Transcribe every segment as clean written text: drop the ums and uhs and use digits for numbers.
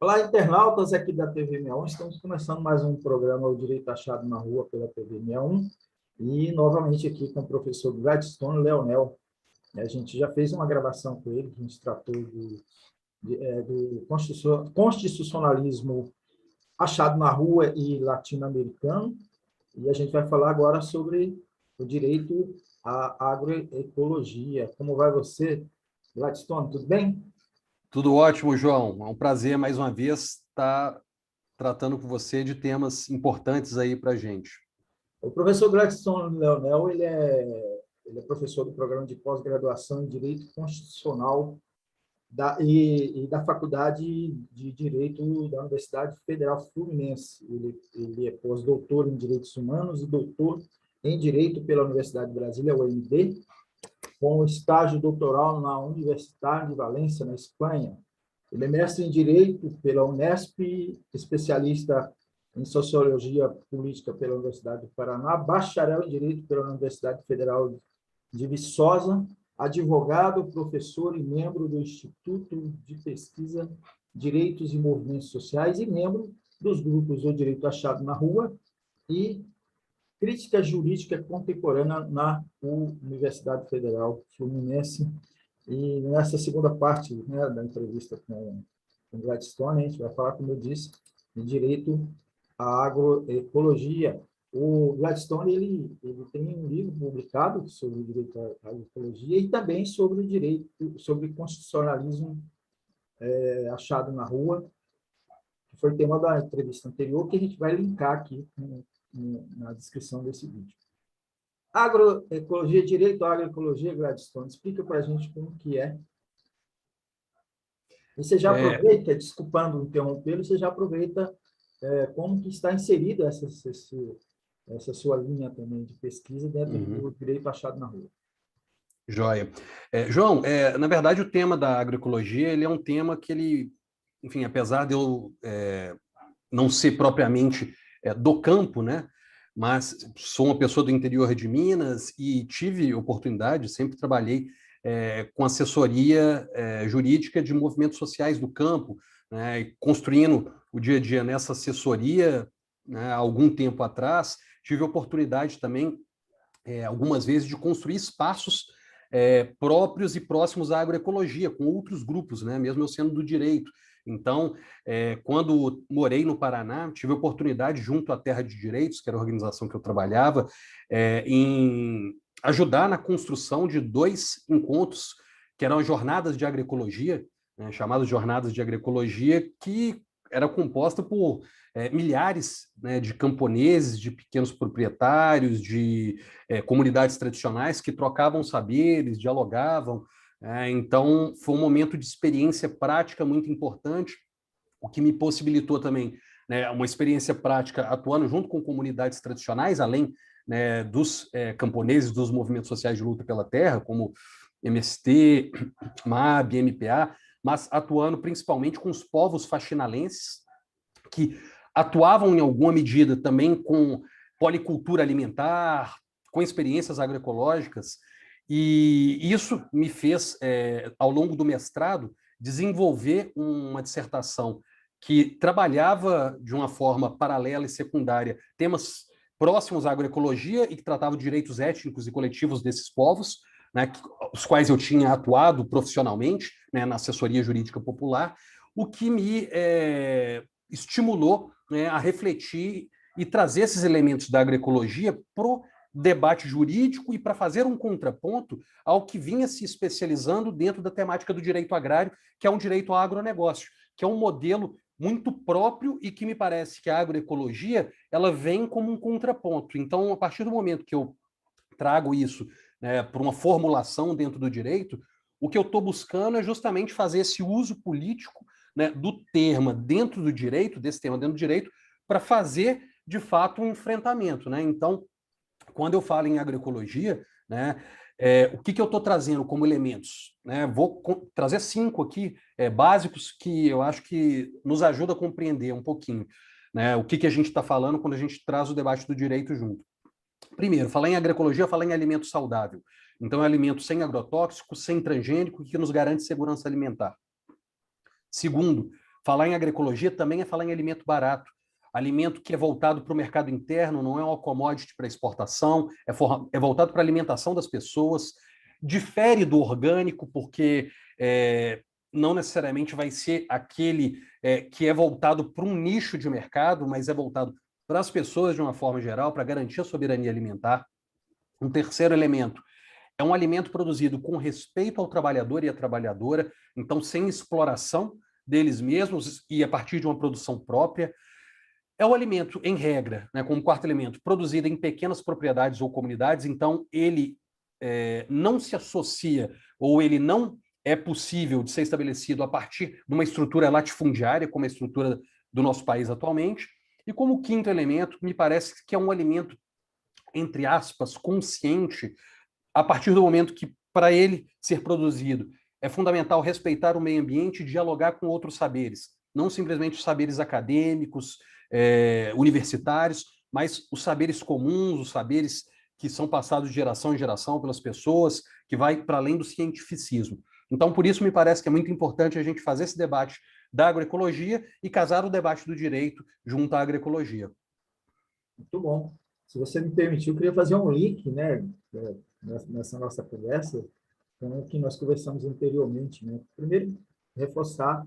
Olá, internautas aqui da TV 61. Estamos começando mais um programa, O Direito Achado na Rua, pela TV 61. E, novamente, aqui com o professor Gladstone Leonel. A gente já fez uma gravação com ele, que a gente tratou do constitucionalismo achado na rua e latino-americano. E a gente vai falar agora sobre o direito à agroecologia. Como vai você, Gladstone? Tudo bem? Tudo ótimo, João. É um prazer, mais uma vez, estar tratando com você de temas importantes aí para a gente. O professor Gladstone Leonel, ele é professor do programa de pós-graduação em Direito Constitucional e da Faculdade de Direito da Universidade Federal Fluminense. Ele é pós-doutor em Direitos Humanos e doutor em Direito pela Universidade de Brasília, UNB, com estágio doutoral na Universidade de Valência, na Espanha. Ele é mestre em Direito pela Unesp, especialista em Sociologia Política pela Universidade do Paraná, bacharel em Direito pela Universidade Federal de Viçosa, advogado, professor e membro do Instituto de Pesquisa Direitos e Movimentos Sociais e membro dos grupos O Direito Achado na Rua e Crítica Jurídica Contemporânea na Universidade Federal Fluminense. E nessa segunda parte, né, da entrevista com o Gladstone, a gente vai falar, como eu disse, de direito à agroecologia. O Gladstone ele tem um livro publicado sobre o direito à agroecologia e também sobre o direito, sobre constitucionalismo achado na rua, que foi tema da entrevista anterior, que a gente vai linkar aqui na descrição desse vídeo. Agroecologia, direito à agroecologia, Gladstone, explica para a gente como que é. E você já aproveita, desculpando interrompê-lo, você já aproveita como que está inserida essa sua linha também de pesquisa dentro do direito achado na rua. Joia. João, na verdade, o tema da agroecologia ele é um tema que ele, enfim, apesar de eu não ser propriamente do campo, né? Mas sou uma pessoa do interior de Minas e tive oportunidade, sempre trabalhei com assessoria jurídica de movimentos sociais do campo, né, e construindo o dia a dia nessa assessoria, né, há algum tempo atrás, tive a oportunidade também, algumas vezes, de construir espaços próprios e próximos à agroecologia, com outros grupos, né, mesmo eu sendo do direito. Então, quando morei no Paraná, tive a oportunidade, junto à Terra de Direitos, que era a organização que eu trabalhava, em ajudar na construção de 2 encontros, que eram jornadas de agroecologia, né, chamadas Jornadas de Agroecologia, que era composta por milhares, né, de camponeses, de pequenos proprietários, de comunidades tradicionais que trocavam saberes, dialogavam. Então, foi um momento de experiência prática muito importante, o que me possibilitou também, né, uma experiência prática atuando junto com comunidades tradicionais, além, né, dos camponeses, dos movimentos sociais de luta pela terra, como MST, MAB, MPA, mas atuando principalmente com os povos faxinalenses, que atuavam em alguma medida também com policultura alimentar, com experiências agroecológicas, e isso me fez, ao longo do mestrado, desenvolver uma dissertação que trabalhava de uma forma paralela e secundária temas próximos à agroecologia e que tratava de direitos étnicos e coletivos desses povos, né, os quais eu tinha atuado profissionalmente, né, na assessoria jurídica popular, o que me estimulou, né, a refletir e trazer esses elementos da agroecologia para o debate jurídico e para fazer um contraponto ao que vinha se especializando dentro da temática do direito agrário, que é um direito ao agronegócio, que é um modelo muito próprio e que me parece que a agroecologia ela vem como um contraponto. Então, a partir do momento que eu trago isso, né, para uma formulação dentro do direito, o que eu estou buscando é justamente fazer esse uso político, né, do termo dentro do direito, desse tema dentro do direito, para fazer, de fato, um enfrentamento. Né? Então, quando eu falo em agroecologia, né, o que eu estou trazendo como elementos? Né? Vou trazer 5 aqui, básicos, que eu acho que nos ajuda a compreender um pouquinho, né, o que a gente está falando quando a gente traz o debate do direito junto. Primeiro, falar em agroecologia, falar em alimento saudável. Então, é alimento sem agrotóxico, sem transgênico, que nos garante segurança alimentar. Segundo, Falar em agroecologia também é falar em alimento barato, alimento que é voltado para o mercado interno, não é uma commodity para exportação, é voltado para a alimentação das pessoas, difere do orgânico, porque não necessariamente vai ser aquele que é voltado para um nicho de mercado, mas é voltado para as pessoas de uma forma geral, para garantir a soberania alimentar. Um terceiro elemento, é um alimento produzido com respeito ao trabalhador e à trabalhadora, então sem exploração deles mesmos e a partir de uma produção própria. É o alimento, em regra, né, como quarto elemento, produzido em pequenas propriedades ou comunidades, então ele não se associa ou ele não é possível de ser estabelecido a partir de uma estrutura latifundiária, como a estrutura do nosso país atualmente. E como quinto elemento, me parece que é um alimento, entre aspas, consciente, a partir do momento que, para ele ser produzido, é fundamental respeitar o meio ambiente e dialogar com outros saberes, não simplesmente os saberes acadêmicos, universitários, mas os saberes comuns, os saberes que são passados de geração em geração pelas pessoas, que vai para além do cientificismo. Então, por isso, me parece que é muito importante a gente fazer esse debate da agroecologia e casar o debate do direito junto à agroecologia. Muito bom. Se você me permitir, eu queria fazer um link, né, nessa nossa conversa com o que nós conversamos anteriormente, né? Primeiro, reforçar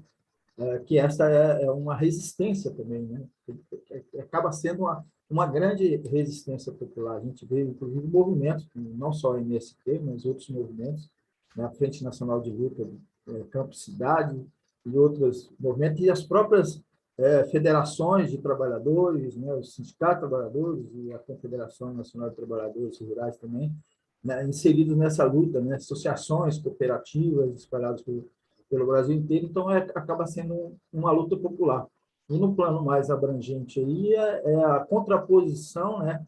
que essa é uma resistência também, né? Acaba sendo uma grande resistência popular. A gente vê, inclusive, movimentos, não só a MST, mas outros movimentos, né? A Frente Nacional de Luta, Campo Cidade e outros movimentos, e as próprias federações de trabalhadores, né? O Sindicato de Trabalhadores e a Confederação Nacional de Trabalhadores Rurais também, né? Inseridos nessa luta, né? Associações cooperativas espalhadas pelo Brasil inteiro, então acaba sendo uma luta popular. E no plano mais abrangente aí é a contraposição, né,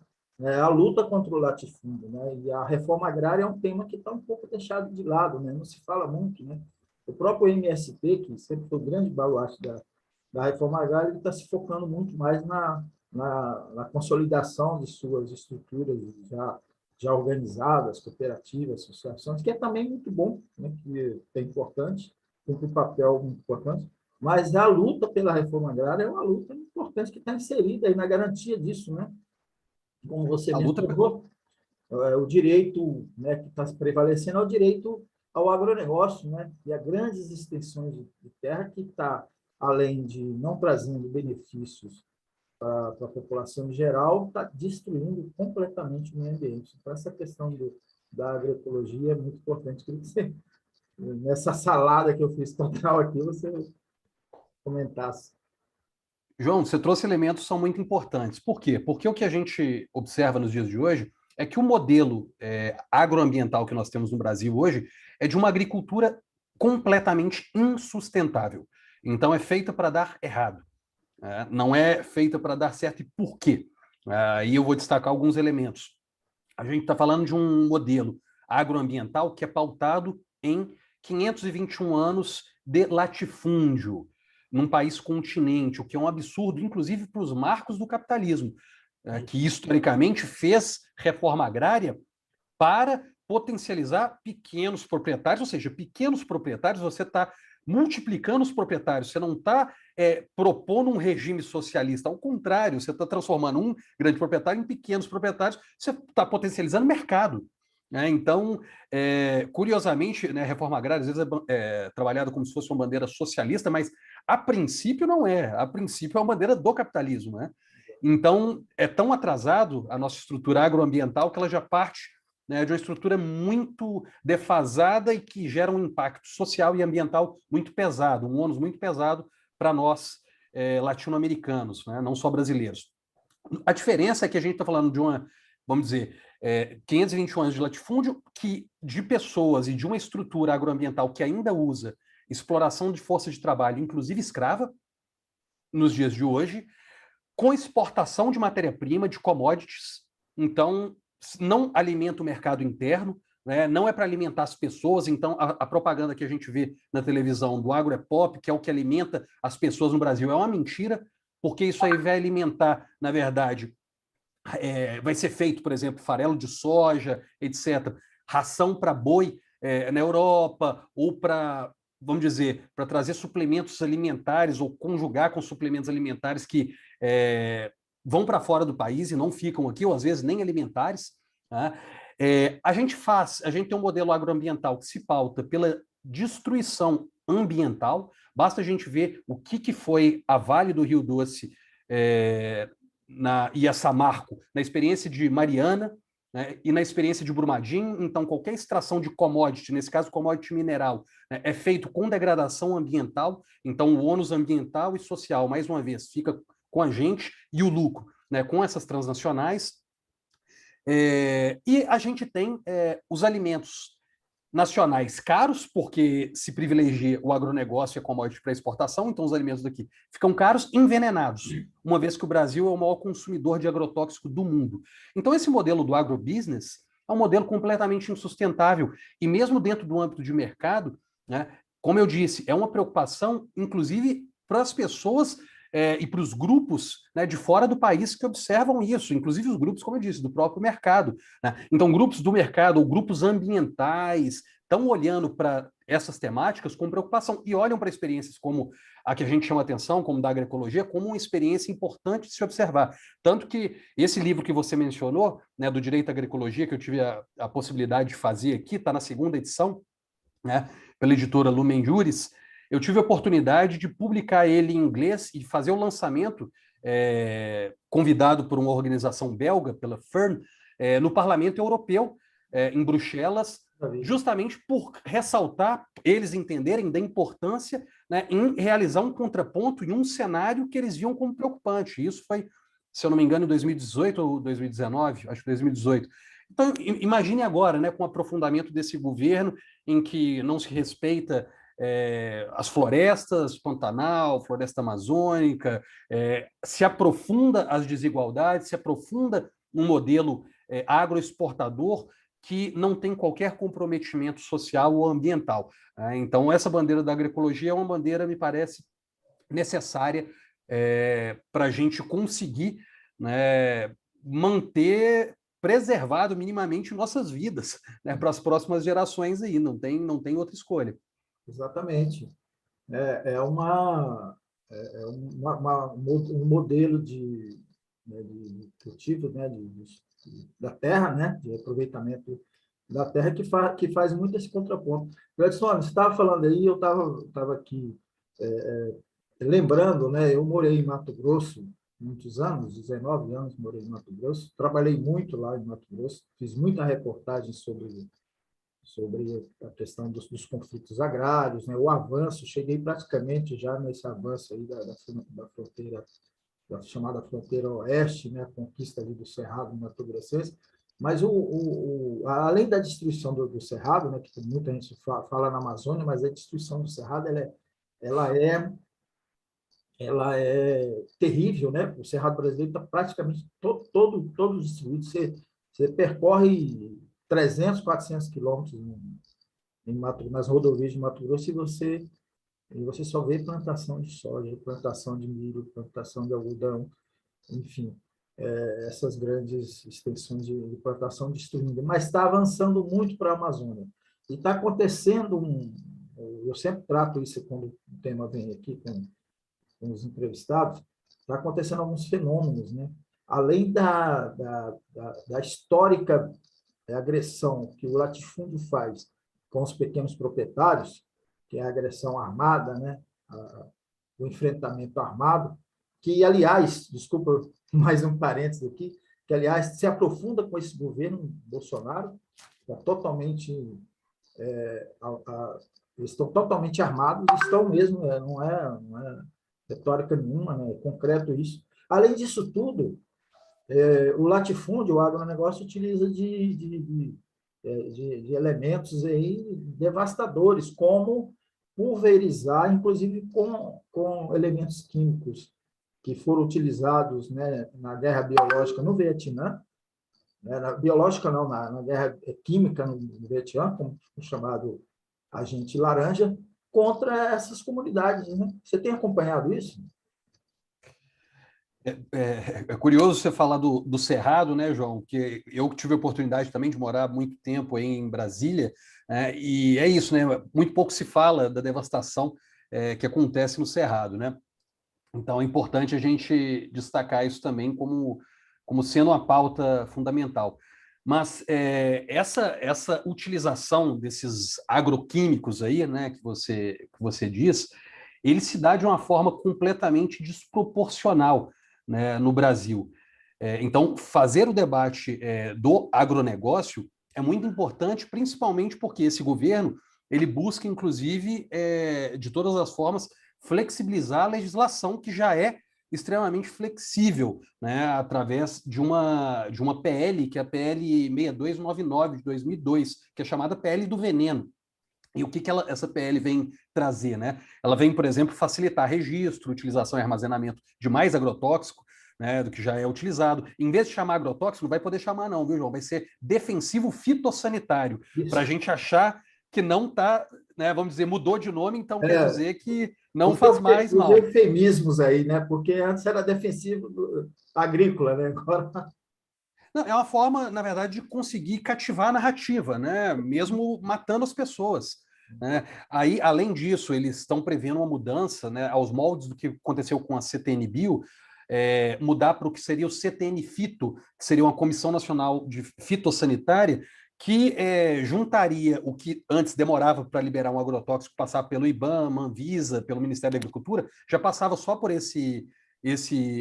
a luta contra o latifúndio, né, e a reforma agrária é um tema que está um pouco deixado de lado, né, não se fala muito, né. O próprio MST, que sempre foi o grande baluarte da reforma agrária, ele está se focando muito mais na consolidação de suas estruturas já organizadas, cooperativas, associações, que é também muito bom, né, que é importante, cumpre um papel muito importante, mas a luta pela reforma agrária é uma luta importante que está inserida aí na garantia disso, né? Como você A luta mencionou, o direito, né, que está prevalecendo é o direito ao agronegócio, né? E a grandes extensões de terra que está, além de não trazendo benefícios para a população em geral, está destruindo completamente o meio ambiente. Então, essa questão da agroecologia é muito importante. Queria que você, nessa salada que eu fiz total aqui, você comentasse. João, você trouxe elementos que são muito importantes. Por quê? Porque o que a gente observa nos dias de hoje é que o modelo agroambiental que nós temos no Brasil hoje é de uma agricultura completamente insustentável. Então, é feita para dar errado. Não é feita para dar certo. E por quê? Aí eu vou destacar alguns elementos. A gente está falando de um modelo agroambiental que é pautado em 521 anos de latifúndio num país continente, o que é um absurdo, inclusive para os marcos do capitalismo, que historicamente fez reforma agrária para potencializar pequenos proprietários, ou seja, pequenos proprietários, você está multiplicando os proprietários, você não está propondo um regime socialista, ao contrário, você está transformando um grande proprietário em pequenos proprietários, você está potencializando o mercado. Então, curiosamente, né, a reforma agrária às vezes é trabalhada como se fosse uma bandeira socialista, mas a princípio não é. A princípio é uma bandeira do capitalismo. Né? Então, é tão atrasado a nossa estrutura agroambiental que ela já parte, né, de uma estrutura muito defasada e que gera um impacto social e ambiental muito pesado, um ônus muito pesado para nós latino-americanos, né, não só brasileiros. A diferença é que a gente está falando de uma, vamos dizer, 521 anos de latifúndio, de pessoas e de uma estrutura agroambiental que ainda usa exploração de força de trabalho, inclusive escrava, nos dias de hoje, com exportação de matéria-prima, de commodities. Então, não alimenta o mercado interno, né? Não é para alimentar as pessoas. Então, a propaganda que a gente vê na televisão do agro é pop, que é o que alimenta as pessoas no Brasil, é uma mentira, porque isso aí vai alimentar, na verdade, vai ser feito, por exemplo, farelo de soja, etc., ração para boi na Europa ou para vamos dizer, para trazer suplementos alimentares ou conjugar com suplementos alimentares que vão para fora do país e não ficam aqui, ou às vezes nem alimentares. Tá? A gente tem um modelo agroambiental que se pauta pela destruição ambiental. Basta a gente ver o que foi a Vale do Rio Doce e a Samarco na experiência de Mariana, né, e na experiência de Brumadinho. Então, qualquer extração de commodity, nesse caso commodity mineral, né, é feito com degradação ambiental. Então, o ônus ambiental e social, mais uma vez, fica com a gente, e o lucro, né, com essas transnacionais. E a gente tem os alimentos nacionais caros, porque se privilegia o agronegócio e a commodity para exportação, então os alimentos daqui ficam caros, envenenados, uma vez que o Brasil é o maior consumidor de agrotóxico do mundo. Então esse modelo do agrobusiness é um modelo completamente insustentável, e mesmo dentro do âmbito de mercado, né, como eu disse, é uma preocupação, inclusive, para as pessoas e para os grupos, né, de fora do país que observam isso, inclusive os grupos, como eu disse, do próprio mercado. Né? Então, grupos do mercado ou grupos ambientais estão olhando para essas temáticas com preocupação e olham para experiências como a que a gente chama atenção, como da agroecologia, como uma experiência importante de se observar. Tanto que esse livro que você mencionou, né, do Direito à Agroecologia, que eu tive a possibilidade de fazer aqui, está na 2ª edição, né, pela editora Lumen Juris. Eu tive a oportunidade de publicar ele em inglês e fazer o lançamento, convidado por uma organização belga, pela Fern, no Parlamento Europeu, em Bruxelas, justamente por ressaltar, eles entenderem da importância, né, em realizar um contraponto em um cenário que eles viam como preocupante. Isso foi, se eu não me engano, em 2018 ou 2019, acho que 2018. Então, imagine agora, né, com o aprofundamento desse governo, em que não se respeita as florestas, Pantanal, floresta amazônica, se aprofunda as desigualdades, se aprofunda um modelo agroexportador que não tem qualquer comprometimento social ou ambiental. Então, essa bandeira da agroecologia é uma bandeira, me parece, necessária para a gente conseguir, né, manter preservado minimamente nossas vidas, né, para as próximas gerações aí, não tem outra escolha. Exatamente. Um modelo de cultivo, né, da terra, né, de aproveitamento da terra que faz muito esse contraponto. Gladson, você estava falando aí, eu estava aqui lembrando, né, eu morei em Mato Grosso muitos anos, 19 anos morei em Mato Grosso, trabalhei muito lá em Mato Grosso, fiz muita reportagem sobre a questão dos conflitos agrários, né? O avanço, cheguei praticamente já nesse avanço aí da fronteira, da chamada fronteira oeste, né? A conquista ali do Cerrado mato-grossense, mas além da destruição do Cerrado, né? Que muita gente fala na Amazônia, mas a destruição do Cerrado ela é terrível, né? O Cerrado brasileiro está praticamente todo destruído. Você percorre 300, 400 quilômetros nas rodovias de Mato Grosso e você só vê plantação de soja, plantação de milho, plantação de algodão, enfim, essas grandes extensões de plantação destruindo. Mas está avançando muito para a Amazônia. E está acontecendo eu sempre trato isso quando o tema vem aqui com os entrevistados, está acontecendo alguns fenômenos, né? Além da histórica agressão que o latifúndio faz com os pequenos proprietários, que é a agressão armada, né? O enfrentamento armado, que, aliás, desculpa mais um parênteses aqui, que, aliás, se aprofunda com esse governo Bolsonaro, está totalmente... eles estão totalmente armados, estão mesmo, não é retórica nenhuma, né? É concreto isso. Além disso tudo, o latifúndio, o agronegócio, utiliza de elementos aí devastadores, como pulverizar, inclusive com elementos químicos que foram utilizados, né, na guerra biológica no Vietnã, né, na biológica não, na guerra química no Vietnã, como chamado agente laranja, contra essas comunidades. Né? Você tem acompanhado isso? É curioso você falar do Cerrado, né, João? Que eu tive a oportunidade também de morar muito tempo aí em Brasília, né? E é isso, né? Muito pouco se fala da devastação que acontece no Cerrado, né? Então é importante a gente destacar isso também como sendo uma pauta fundamental. Mas essa utilização desses agroquímicos aí, né, que você diz, ele se dá de uma forma completamente desproporcional, né, no Brasil. Então, fazer o debate do agronegócio é muito importante, principalmente porque esse governo ele busca, inclusive, de todas as formas, flexibilizar a legislação que já é extremamente flexível, né, através de uma PL, que é a PL 6299 de 2002, que é chamada PL do veneno. E o que essa PL vem trazer, né? Ela vem, por exemplo, facilitar registro, utilização e armazenamento de mais agrotóxico, né, do que já é utilizado. Em vez de chamar agrotóxico, não vai poder chamar não, viu, João? Vai ser defensivo fitossanitário, para a Isso. gente achar que não está, né, vamos dizer, mudou de nome, então quer É, dizer que não faz mais os mal. eufemismos aí, né? Porque antes era defensivo agrícola, né? Agora Não, é uma forma, na verdade, de conseguir cativar a narrativa, né? Mesmo matando as pessoas. Né? Aí, além disso, eles estão prevendo uma mudança, né, aos moldes do que aconteceu com a CTN Bio, mudar para o que seria o CTN Fito, que seria uma Comissão Nacional de Fitossanitária, que juntaria o que antes demorava para liberar um agrotóxico, passar pelo IBAMA, Anvisa, pelo Ministério da Agricultura, já passava só por esse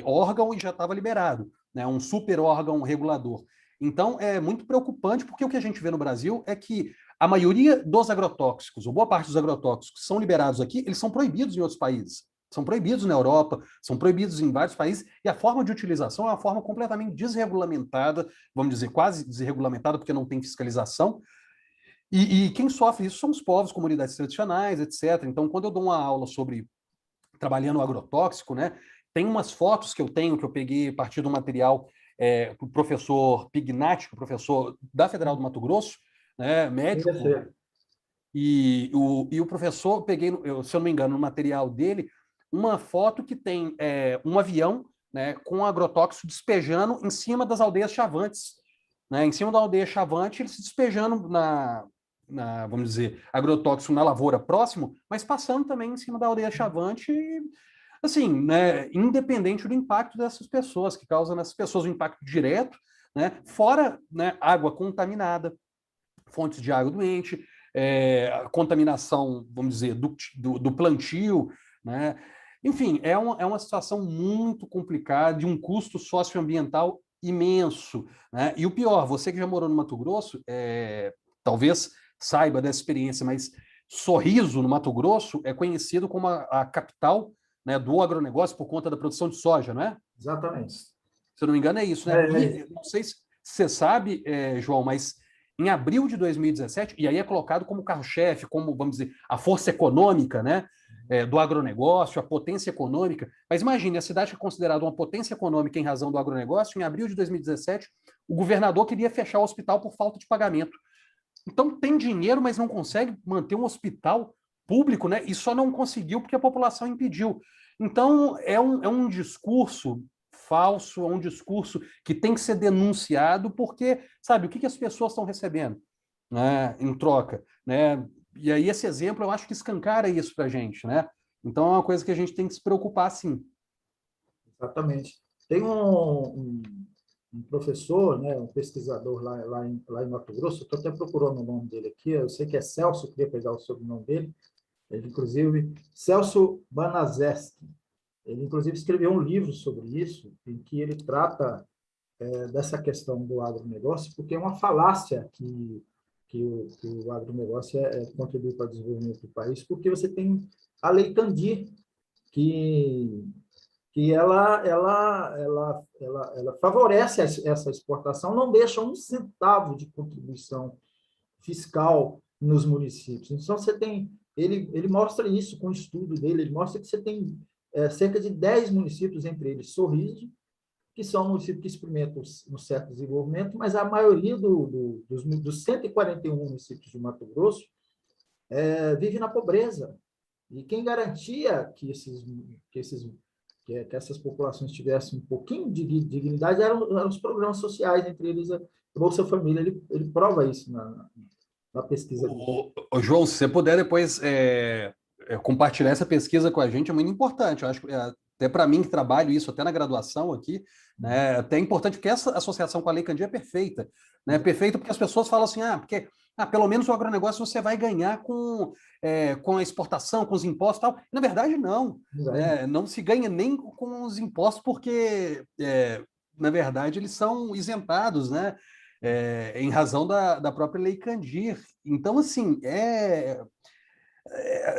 órgão e já estava liberado, né, um super órgão regulador. Então, é muito preocupante, porque o que a gente vê no Brasil é que a maioria dos agrotóxicos, ou boa parte dos agrotóxicos que são liberados aqui, eles são proibidos em outros países. São proibidos na Europa, são proibidos em vários países, e a forma de utilização é uma forma completamente desregulamentada, vamos dizer, quase desregulamentada, porque não tem fiscalização, e quem sofre isso são os povos, comunidades tradicionais, etc. Então, quando eu dou uma aula sobre trabalhando o agrotóxico, né? Tem umas fotos que eu tenho, que eu peguei a partir do material do professor Pignatti, que é professor da Federal do Mato Grosso, né, médico, e o professor, peguei, se eu não me engano, no material dele, uma foto que tem um avião, né, com agrotóxico despejando em cima das aldeias chavantes. Né, em cima da aldeia chavante, ele se despejando vamos dizer, agrotóxico na lavoura próximo, mas passando também em cima da aldeia chavante, assim, né, independente do impacto dessas pessoas, que causa nessas pessoas um impacto direto, né, fora, né, água contaminada, fontes de água doente, contaminação, vamos dizer, do plantio, né? Enfim, é uma situação muito complicada, de um custo socioambiental imenso, né? E o pior, você que já morou no Mato Grosso, talvez saiba dessa experiência, mas Sorriso, no Mato Grosso, é conhecido como a capital, né, do agronegócio por conta da produção de soja, não é? exatamente. Se eu não me engano, é isso, né? E não sei se você sabe, João, mas em abril de 2017, e aí é colocado como carro-chefe, como, vamos dizer, a força econômica, né, do agronegócio, a potência econômica. Mas imagine, a cidade que é considerada uma potência econômica em razão do agronegócio, em abril de 2017, o governador queria fechar o hospital por falta de pagamento. Então, tem dinheiro, mas não consegue manter um hospital público, né? E só não conseguiu porque a população impediu. Então, é um discurso falso, é um discurso que tem que ser denunciado, porque, sabe, o que as pessoas estão recebendo, né, em troca, né? E aí esse exemplo, eu acho que escancara isso para a gente, né? Então, é uma coisa que a gente tem que se preocupar, sim. Exatamente. Tem um professor, né, um pesquisador lá em Mato Grosso, estou até procurando o nome dele aqui, eu sei que é Celso, queria pegar o sobrenome dele, ele, inclusive, Celso Banaszewski. Ele, inclusive, escreveu um livro sobre isso, em que ele trata dessa questão do agronegócio, porque é uma falácia que o agronegócio contribui para o desenvolvimento do país, porque você tem a Lei Candir, que ela favorece essa exportação, não deixa um centavo de contribuição fiscal nos municípios. Então, ele mostra isso com o estudo dele, ele mostra que você tem cerca de 10 municípios, entre eles Sorriso, que são municípios que experimentam um certo desenvolvimento, mas a maioria dos 141 municípios de Mato Grosso vive na pobreza. E quem garantia que essas populações tivessem um pouquinho de dignidade eram os programas sociais, entre eles a Bolsa Família. Ele prova isso na pesquisa dele. João, se você puder depois compartilhar essa pesquisa com a gente, é muito importante. Eu acho que até para mim que trabalho isso até na graduação aqui, né, até é importante porque essa associação com a Lei Candir é perfeita, né? Perfeita porque as pessoas falam assim, porque pelo menos o agronegócio você vai ganhar com a exportação, com os impostos e tal. Na verdade, não. Né? Não se ganha nem com os impostos porque, na verdade, eles são isentados, né? Em razão da própria Lei Candir. Então, assim,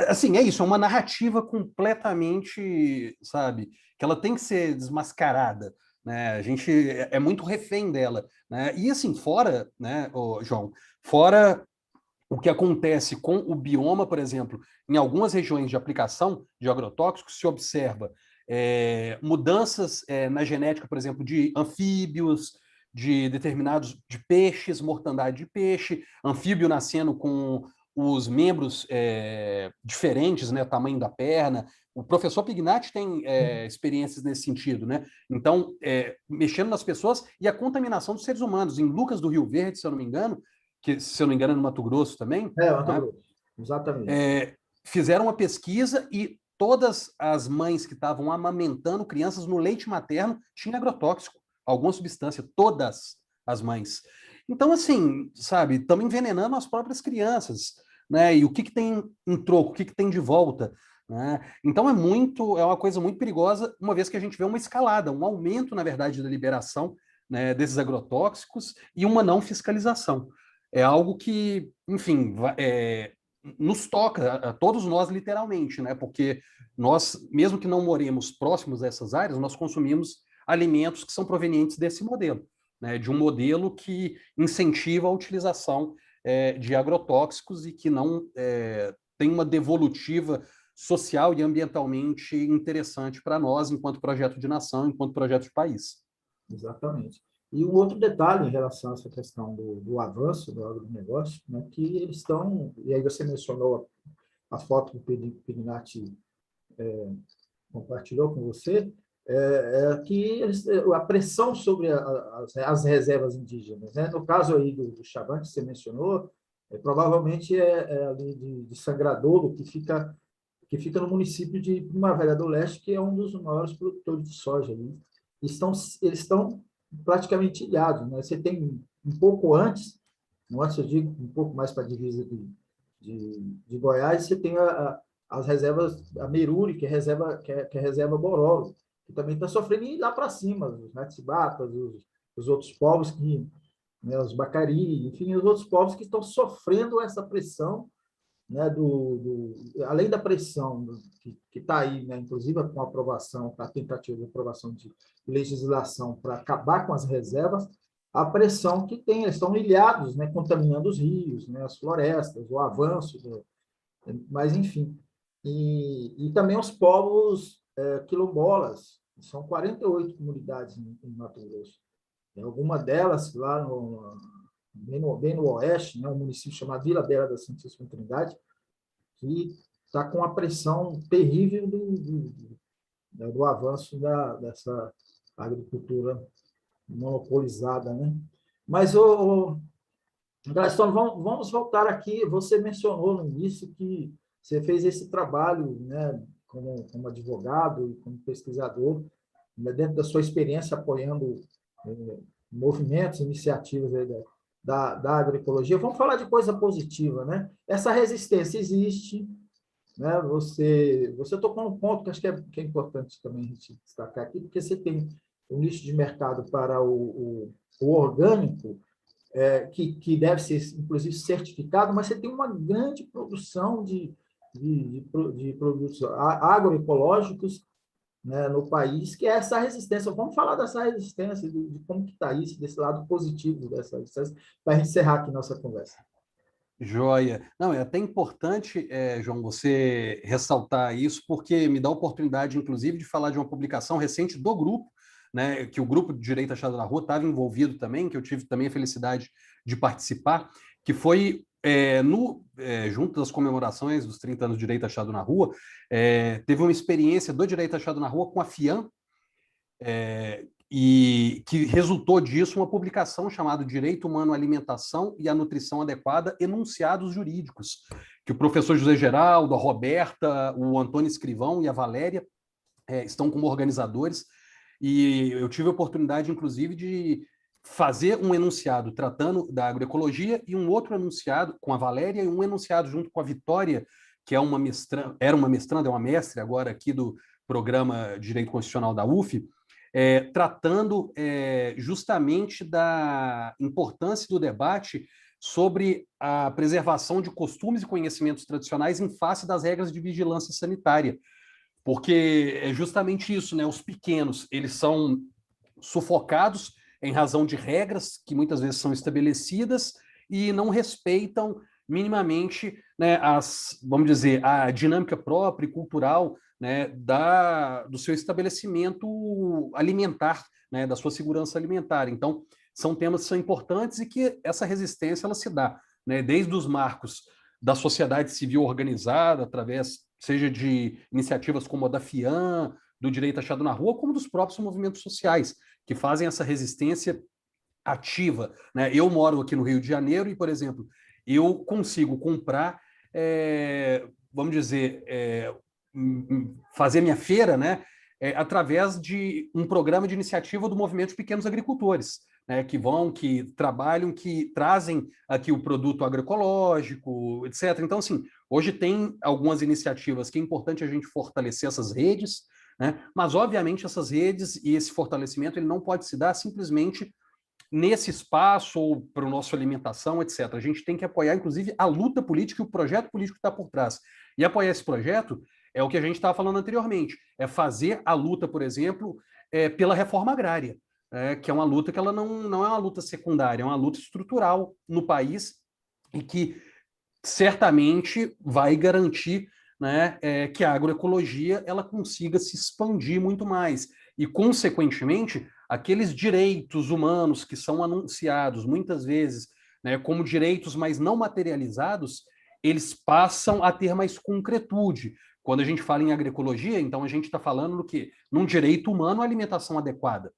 assim, é isso, é uma narrativa completamente, sabe, que ela tem que ser desmascarada, né? A gente é muito refém dela, né? E assim, fora, né, João, fora o que acontece com o bioma, por exemplo, em algumas regiões de aplicação de agrotóxicos, se observa mudanças na genética, por exemplo, de anfíbios, de determinados de peixes, mortandade de peixe, anfíbio nascendo com os membros diferentes, né, tamanho da perna. O professor Pignatti tem experiências nesse sentido, né? Então, mexendo nas pessoas e a contaminação dos seres humanos. Em Lucas do Rio Verde, se eu não me engano, que, se eu não me engano, é no Mato Grosso também. Mato Né? Grosso, exatamente. Fizeram uma pesquisa e todas as mães que estavam amamentando crianças no leite materno tinham agrotóxico, alguma substância, todas as mães. Então, assim, sabe, estamos envenenando as próprias crianças, né? E o que tem em troco, o que tem de volta? Né? Então é uma coisa muito perigosa, uma vez que a gente vê uma escalada, um aumento, na verdade, da liberação, né, desses agrotóxicos e uma não fiscalização. É algo que, enfim, nos toca, a todos nós, literalmente, né? Porque nós, mesmo que não moremos próximos dessas áreas, nós consumimos alimentos que são provenientes desse modelo, né? De um modelo que incentiva a utilização de agrotóxicos e que não tem uma devolutiva social e ambientalmente interessante para nós, enquanto projeto de nação, enquanto projeto de país. Exatamente. E um outro detalhe em relação a essa questão do avanço do agronegócio, né, que eles estão, e aí você mencionou a foto que o Pignatti compartilhou com você, que a pressão sobre as reservas indígenas, né? No caso aí do Chaban, que você mencionou, provavelmente ali de Sangradouro, que fica no município de Primavera do Leste, que é um dos maiores produtores de soja ali. Eles estão praticamente ilhados, né? Você tem um pouco antes, eu digo um pouco mais para a divisa de Goiás, você tem as reservas, a Meruri, que é reserva Bororo, que também está sofrendo, e lá para cima, os Natibatas, os outros povos, né, os Bacari, enfim, os outros povos que estão sofrendo essa pressão, né, além da pressão que está aí, né, inclusive com a aprovação, a tentativa de aprovação de legislação para acabar com as reservas, a pressão que tem, eles estão ilhados, né, contaminando os rios, né, as florestas, o avanço, mas enfim. E também os povos quilombolas, são 48 comunidades em Mato Grosso. Tem alguma delas lá bem no oeste, né, um município chamado Vila Bela da Santíssima Trindade, que está com a pressão terrível do avanço dessa agricultura monopolizada, né? Mas, Gastão, vamos voltar aqui. Você mencionou no início que você fez esse trabalho, né, como advogado e como pesquisador, né, dentro da sua experiência apoiando movimentos, iniciativas aí da agroecologia. Vamos falar de coisa positiva, né? Essa resistência existe, né? Você tocou num ponto que acho que é importante também a gente destacar aqui, porque você tem um nicho de mercado para o orgânico, que deve ser, inclusive, certificado, mas você tem uma grande produção de produtos agroecológicos, né, no país, que é essa resistência. Vamos falar dessa resistência, de como que está isso, desse lado positivo dessa resistência, para encerrar aqui nossa conversa. Joia. Não, é até importante, João, você ressaltar isso, porque me dá a oportunidade, inclusive, de falar de uma publicação recente do grupo, né, que o grupo de Direito Achado na Rua estava envolvido também, que eu tive também a felicidade de participar, que foi junto das comemorações dos 30 anos de Direito Achado na Rua, teve uma experiência do Direito Achado na Rua com a FIAM, e que resultou disso uma publicação chamada Direito Humano à Alimentação e à Nutrição Adequada, Enunciados Jurídicos, que o professor José Geraldo, a Roberta, o Antônio Escrivão e a Valéria estão como organizadores, e eu tive a oportunidade, inclusive, de fazer um enunciado tratando da agroecologia e um outro enunciado com a Valéria e um enunciado junto com a Vitória, que é uma mestranda, era uma mestranda, é uma mestre agora aqui do programa de Direito Constitucional da UF, tratando justamente da importância do debate sobre a preservação de costumes e conhecimentos tradicionais em face das regras de vigilância sanitária. Porque é justamente isso, né? Os pequenos, eles são sufocados em razão de regras que muitas vezes são estabelecidas e não respeitam minimamente, né, vamos dizer, a dinâmica própria e cultural, né, do seu estabelecimento alimentar, né, da sua segurança alimentar. Então, são temas que são importantes e que essa resistência ela se dá, né, desde os marcos da sociedade civil organizada, através, seja de iniciativas como a da FIAM, do direito achado na rua, como dos próprios movimentos sociais, que fazem essa resistência ativa, né? Eu moro aqui no Rio de Janeiro e, por exemplo, eu consigo comprar, vamos dizer, fazer minha feira, né, através de um programa de iniciativa do Movimento de Pequenos Agricultores, né, que trabalham, que trazem aqui o produto agroecológico, etc. Então, assim, hoje tem algumas iniciativas que é importante a gente fortalecer essas redes, né, mas, obviamente, essas redes e esse fortalecimento ele não pode se dar simplesmente nesse espaço ou para a nossa alimentação, etc. A gente tem que apoiar, inclusive, a luta política e o projeto político que está por trás. E apoiar esse projeto é o que a gente estava falando anteriormente, é fazer a luta, por exemplo, pela reforma agrária, que é uma luta que ela não é uma luta secundária, é uma luta estrutural no país e que certamente vai garantir, né, que a agroecologia ela consiga se expandir muito mais e, consequentemente, aqueles direitos humanos que são anunciados muitas vezes, né, como direitos mais não materializados, eles passam a ter mais concretude. Quando a gente fala em agroecologia, então a gente está falando do quê? Num direito humano à alimentação adequada,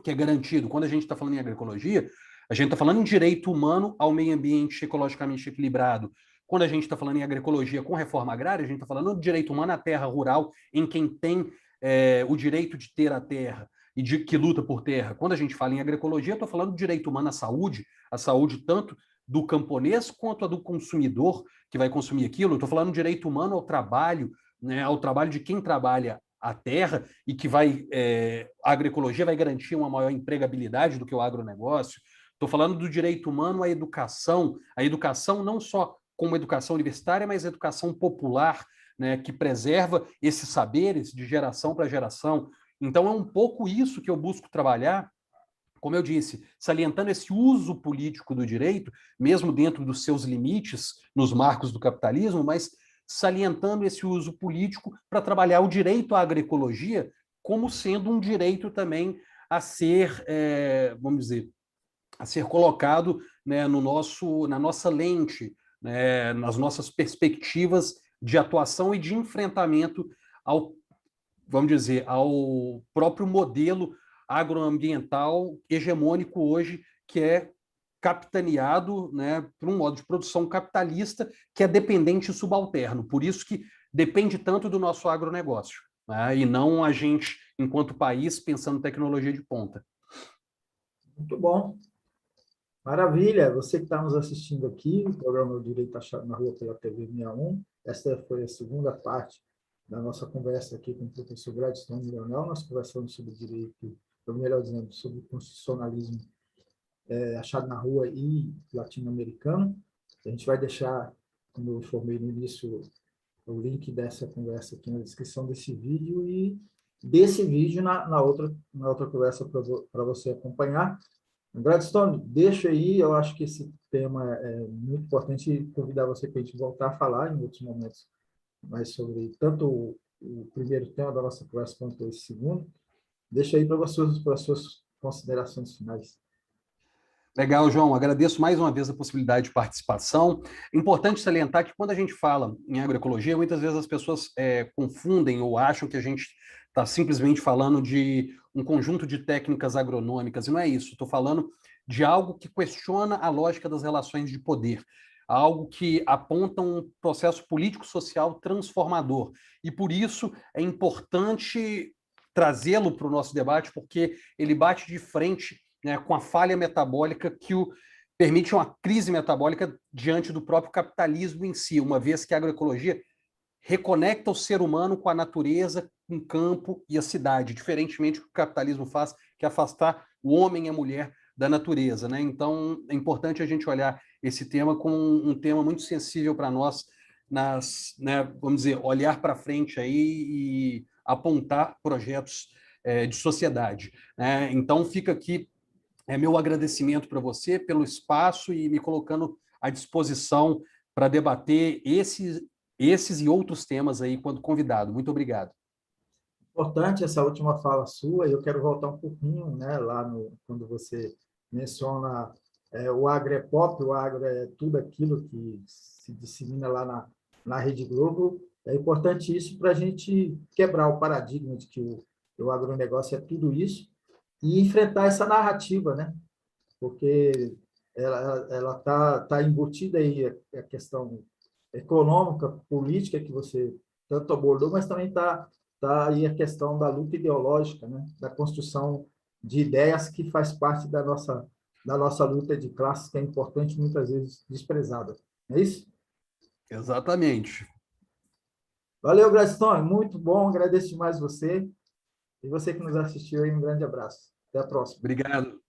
que é garantido. Quando a gente está falando em agroecologia, a gente está falando em direito humano ao meio ambiente ecologicamente equilibrado. Quando a gente está falando em agroecologia com reforma agrária, a gente está falando de direito humano à terra rural, em quem tem o direito de ter a terra e que luta por terra. Quando a gente fala em agroecologia, eu estou falando de direito humano à saúde tanto do camponês quanto a do consumidor que vai consumir aquilo. Eu estou falando de direito humano ao trabalho, né, ao trabalho de quem trabalha a terra e que a agroecologia vai garantir uma maior empregabilidade do que o agronegócio. Estou falando do direito humano à a educação não só como educação universitária, mas a educação popular, né, que preserva esses saberes de geração para geração. Então, é um pouco isso que eu busco trabalhar, como eu disse, salientando esse uso político do direito, mesmo dentro dos seus limites, nos marcos do capitalismo, mas salientando esse uso político para trabalhar o direito à agroecologia como sendo um direito também a ser, vamos dizer, a ser colocado, né, na nossa lente, né, nas nossas perspectivas de atuação e de enfrentamento ao, vamos dizer, ao próprio modelo agroambiental hegemônico hoje, que é capitaneado, né, por um modo de produção capitalista que é dependente e subalterno. Por isso que depende tanto do nosso agronegócio, né, e não a gente, enquanto país, pensando em tecnologia de ponta. Muito bom. Maravilha. Você que está nos assistindo aqui, o programa Direito Achado na Rua pela TV 61. Esta foi a segunda parte da nossa conversa aqui com o professor Gladstone Leonel. Nós conversamos sobre direito, ou melhor dizendo, sobre constitucionalismo achado na rua e latino-americano. A gente vai deixar, como eu informei no início, o link dessa conversa aqui na descrição desse vídeo e desse vídeo na outra conversa para você acompanhar. Gladstone, deixa aí, eu acho que esse tema é muito importante e convidar você para a gente voltar a falar em outros momentos mais sobre tanto o primeiro tema da nossa conversa quanto esse segundo. Deixa aí para as suas considerações finais. Legal, João. Agradeço mais uma vez a possibilidade de participação. É importante salientar que quando a gente fala em agroecologia, muitas vezes as pessoas confundem ou acham que a gente está simplesmente falando de um conjunto de técnicas agronômicas, e não é isso. Estou falando de algo que questiona a lógica das relações de poder, algo que aponta um processo político-social transformador. E por isso é importante trazê-lo para o nosso debate, porque ele bate de frente, né, com a falha metabólica que permite uma crise metabólica diante do próprio capitalismo em si, uma vez que a agroecologia reconecta o ser humano com a natureza, com o campo e a cidade, diferentemente do que o capitalismo faz, que é afastar o homem e a mulher da natureza, né? Então, é importante a gente olhar esse tema como um tema muito sensível para nós, né, vamos dizer, olhar para frente aí e apontar projetos de sociedade, né? Então, fica aqui meu agradecimento para você pelo espaço e me colocando à disposição para debater esses e outros temas aí quando convidado. Muito obrigado. Importante essa última fala sua, e eu quero voltar um pouquinho, né, lá quando você menciona o agro é pop, o agro é tudo aquilo que se dissemina lá na Rede Globo. É importante isso para a gente quebrar o paradigma de que o agronegócio é tudo isso e enfrentar essa narrativa, né? Porque ela tá embutida aí a questão econômica, política que você tanto abordou, mas também tá aí a questão da luta ideológica, né? Da construção de ideias que faz parte da nossa luta de classes, que é importante, muitas vezes desprezada. Não é isso? Exatamente. Valeu, Gladstone, muito bom, agradeço demais você. E você que nos assistiu aí, um grande abraço. Até a próxima. Obrigado.